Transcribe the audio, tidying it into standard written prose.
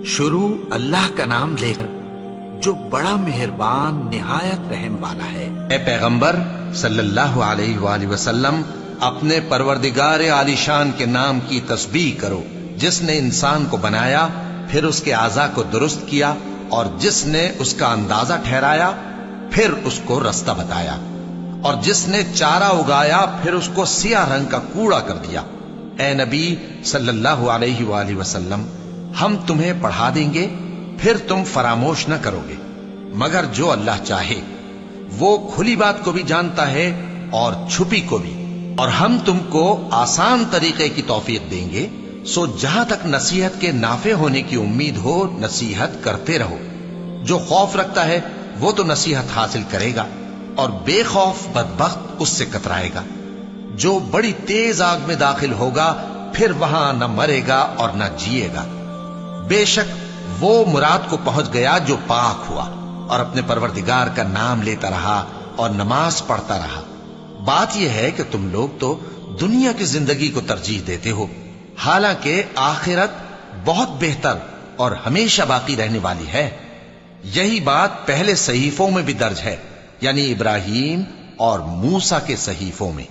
شروع اللہ کا نام لے کر جو بڑا مہربان نہایت رحم والا ہے۔ اے پیغمبر صلی اللہ علیہ وآلہ وسلم، اپنے پروردگار عالی شان کے نام کی تسبیح کرو، جس نے انسان کو بنایا، پھر اس کے اعضاء کو درست کیا، اور جس نے اس کا اندازہ ٹھہرایا، پھر اس کو رستہ بتایا، اور جس نے چارہ اگایا، پھر اس کو سیاہ رنگ کا کوڑا کر دیا۔ اے نبی صلی اللہ علیہ وآلہ وسلم، ہم تمہیں پڑھا دیں گے، پھر تم فراموش نہ کرو گے، مگر جو اللہ چاہے۔ وہ کھلی بات کو بھی جانتا ہے اور چھپی کو بھی، اور ہم تم کو آسان طریقے کی توفیق دیں گے، سو جہاں تک نصیحت کے نافع ہونے کی امید ہو نصیحت کرتے رہو۔ جو خوف رکھتا ہے وہ تو نصیحت حاصل کرے گا، اور بے خوف بدبخت اس سے کترائے گا۔ جو بڑی تیز آگ میں داخل ہوگا، پھر وہاں نہ مرے گا اور نہ جیے گا۔ بے شک وہ مراد کو پہنچ گیا جو پاک ہوا، اور اپنے پروردگار کا نام لیتا رہا اور نماز پڑھتا رہا۔ بات یہ ہے کہ تم لوگ تو دنیا کی زندگی کو ترجیح دیتے ہو، حالانکہ آخرت بہت بہتر اور ہمیشہ باقی رہنے والی ہے۔ یہی بات پہلے صحیفوں میں بھی درج ہے، یعنی ابراہیم اور موسیٰ کے صحیفوں میں۔